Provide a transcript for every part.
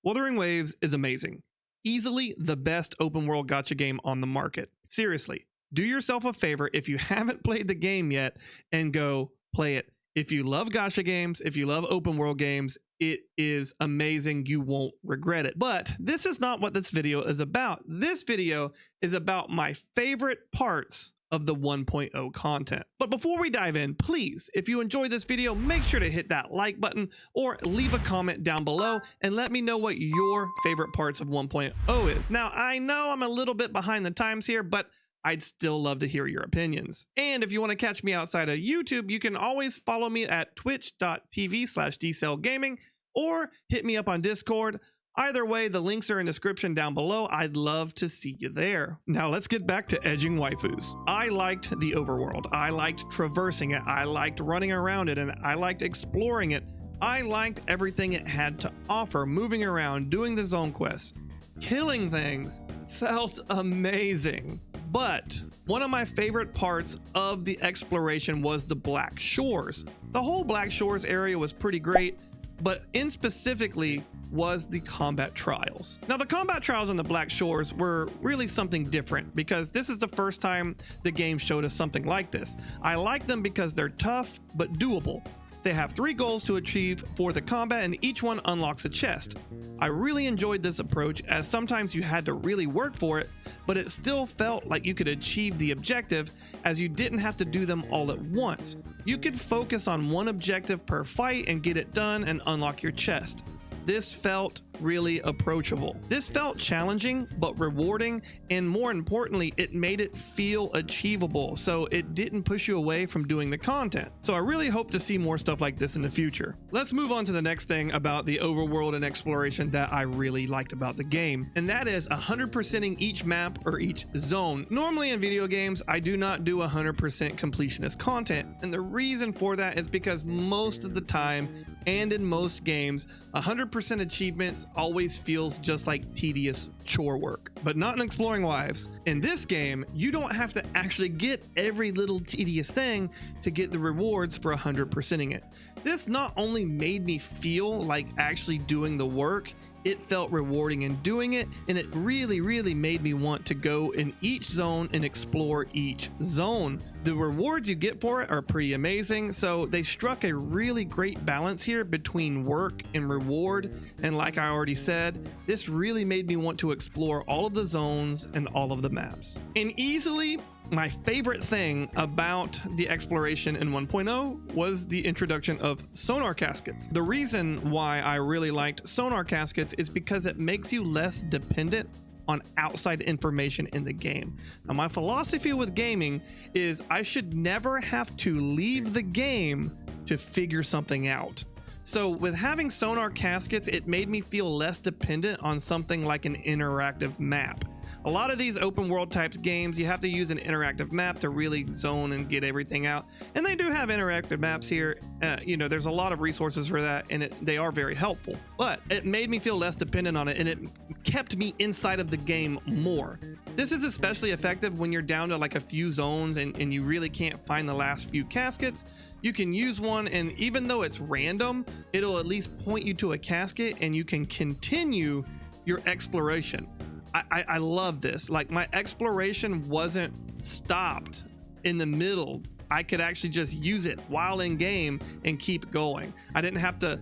Wuthering Waves is amazing. Easily the best open world gacha game on the market. Seriously, do yourself a favor if you haven't played the game yet and go play it. If you love gacha games, if you love open world games, it is amazing. You won't regret it. But this is not what this video is about. This video is about my favorite parts of the 1.0 content. But before we dive in, please, if you enjoyed this video, make sure to hit that like button or leave a comment down below and let me know what your favorite parts of 1.0 is. Now, I know I'm a little bit behind the times here, but I'd still love to hear your opinions. And if you want to catch me outside of YouTube, you can always follow me at twitch.tv/d-cellgaming or hit me up on Discord. Either way, the links are in the description down below. I'd love to see you there. Now let's get back to edging waifus. I liked the overworld. I liked traversing it. I liked running around it, and I liked exploring it. I liked everything it had to offer. Moving around, doing the zone quests, killing things felt amazing. But one of my favorite parts of the exploration was the Black Shores. The whole Black Shores area was pretty great, but in specifically was the combat trials. Now, the combat trials on the Black Shores were really something different because this is the first time the game showed us something like this. I like them because they're tough but doable. They have 3 goals to achieve for the combat, and each one unlocks a chest. I really enjoyed this approach, as sometimes you had to really work for it, but it still felt like you could achieve the objective, as you didn't have to do them all at once. You could focus on one objective per fight and get it done and unlock your chest. This felt really approachable. This felt challenging but rewarding, and more importantly, it made it feel achievable, so it didn't push you away from doing the content. So I really hope to see more stuff like this in the future. Let's move on to the next thing about the overworld and exploration that I really liked about the game, and that is 100%ing each map or each zone. Normally in video games, I do not do 100% completionist content, and the reason for that is because most of the time and in most games, 100% achievements always feels just like tedious chore work, but not in Exploring Wives. In this game, you don't have to actually get every little tedious thing to get the rewards for 100%ing it. This not only made me feel like actually doing the work, it felt rewarding in doing it, and it really made me want to go in each zone and explore each zone. The rewards you get for it are pretty amazing, so they struck a really great balance here between work and reward, and like I already said, this really made me want to explore all of the zones and all of the maps. And easily my favorite thing about the exploration in 1.0 was the introduction of sonar caskets. The reason why I really liked sonar caskets is because it makes you less dependent on outside information in the game. Now, my philosophy with gaming is I should never have to leave the game to figure something out. So with having sonar caskets, it made me feel less dependent on something like an interactive map. A lot of these open world types games, you have to use an interactive map to really zone and get everything out. And they do have interactive maps here. There's a lot of resources for that, and they are very helpful. But it made me feel less dependent on it, and it kept me inside of the game more. This is especially effective when you're down to like a few zones and you really can't find the last few caskets. You can use one, and even though it's random, it'll at least point you to a casket and you can continue your exploration. I love this. Like, my exploration wasn't stopped in the middle. I could actually just use it while in game and keep going. I didn't have to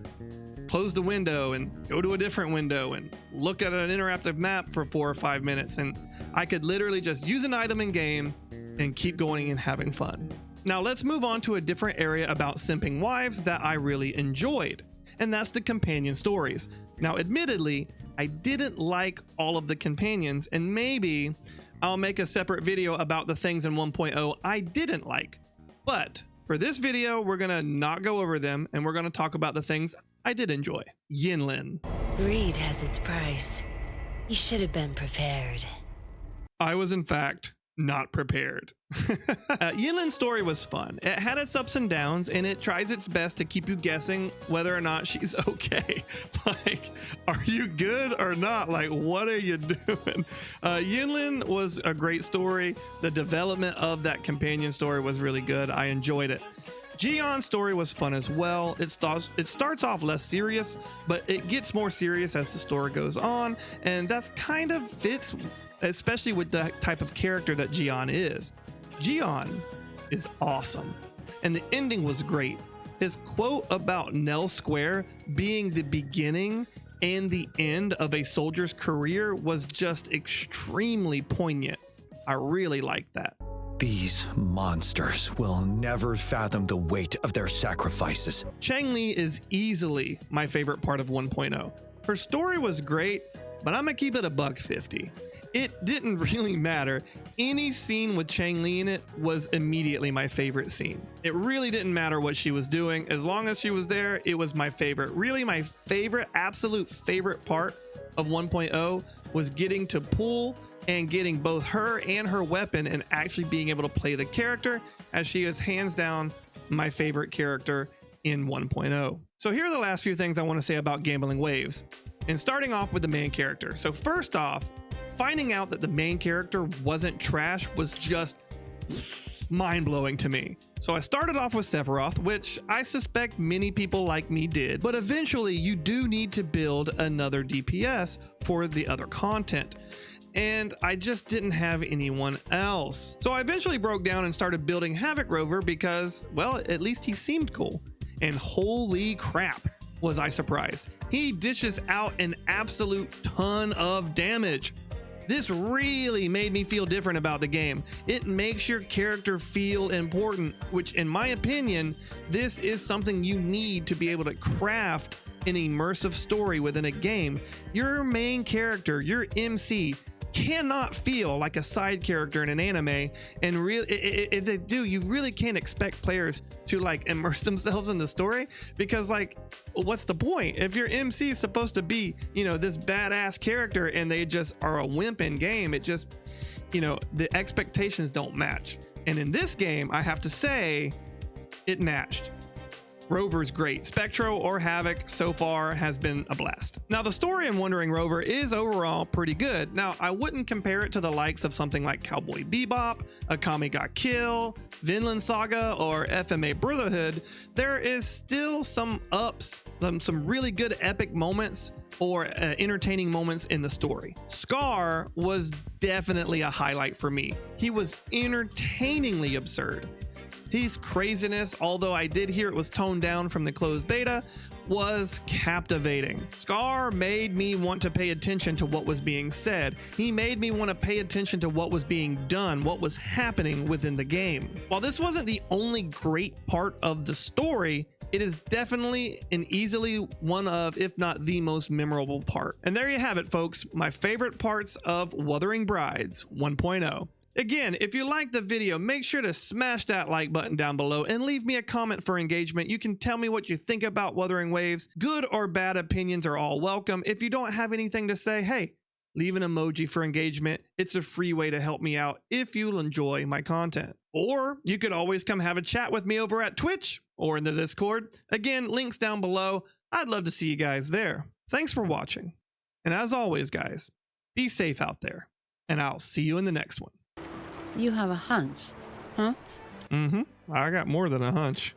close the window and go to a different window and look at an interactive map for 4 or 5 minutes. And I could literally just use an item in game and keep going and having fun. Now let's move on to a different area about simping wives that I really enjoyed, and that's the companion stories. Now, admittedly, I didn't like all of the companions, and maybe I'll make a separate video about the things in 1.0 I didn't like. But for this video, we're gonna not go over them, and we're gonna talk about the things I did enjoy. Yinlin. Greed has its price. You should have been prepared. I was, in fact, not prepared. Yinlin's story was fun. It had its ups and downs, and it tries its best to keep you guessing whether or not she's okay. Like, are you good or not? Like, what are you doing? Yinlin was a great story. The development of that companion story was really good. I enjoyed it. Gion's story was fun as well. It starts off less serious, but it gets more serious as the story goes on, and that's kind of fits, especially with the type of character that Gion is. Gion is awesome, and the ending was great. His quote about Nell Square being the beginning and the end of a soldier's career was just extremely poignant. I really liked that. These monsters will never fathom the weight of their sacrifices. Chang-Li is easily my favorite part of 1.0. Her story was great, but I'm gonna keep it $1.50. It didn't really matter. Any scene with Chang-Li in it was immediately my favorite scene. It really didn't matter what she was doing. As long as she was there, it was my favorite. Really, my favorite, absolute favorite part of 1.0 was getting to pool and getting both her and her weapon and actually being able to play the character, as she is hands down my favorite character in 1.0. So here are the last few things I want to say about Gambling Waves, and starting off with the main character. So first off, finding out that the main character wasn't trash was just mind-blowing to me. So I started off with Sephiroth, which I suspect many people like me did, but eventually you do need to build another DPS for the other content, and I just didn't have anyone else. So I eventually broke down and started building Havoc Rover because, well, at least he seemed cool. And holy crap, was I surprised. He dishes out an absolute ton of damage. This really made me feel different about the game. It makes your character feel important, which in my opinion, this is something you need to be able to craft an immersive story within a game. Your main character, your MC, cannot feel like a side character in an anime, and really, if they do, you really can't expect players to like immerse themselves in the story, because like, what's the point if your MC is supposed to be, you know, this badass character and they just are a wimp in game? It just, you know, the expectations don't match. And in this game, I have to say, it matched. Rover's great. Spectro or Havoc so far has been a blast. Now, the story in Wuthering Rover is overall pretty good. Now, I wouldn't compare it to the likes of something like Cowboy Bebop, Akame ga Kill, Vinland Saga, or FMA Brotherhood. There is still some ups, some really good epic moments or entertaining moments in the story. Scar was definitely a highlight for me. He was entertainingly absurd. His craziness, although I did hear it was toned down from the closed beta, was captivating. Scar made me want to pay attention to what was being said. He made me want to pay attention to what was being done, what was happening within the game. While this wasn't the only great part of the story, it is definitely and easily one of, if not the most memorable part. And there you have it, folks. My favorite parts of Wuthering Brides 1.0. Again, if you liked the video, make sure to smash that like button down below and leave me a comment for engagement. You can tell me what you think about Wuthering Waves. Good or bad opinions are all welcome. If you don't have anything to say, hey, leave an emoji for engagement. It's a free way to help me out if you'll enjoy my content. Or you could always come have a chat with me over at Twitch or in the Discord. Again, links down below. I'd love to see you guys there. Thanks for watching. And as always, guys, be safe out there, and I'll see you in the next one. You have a hunch, huh? I got more than a hunch.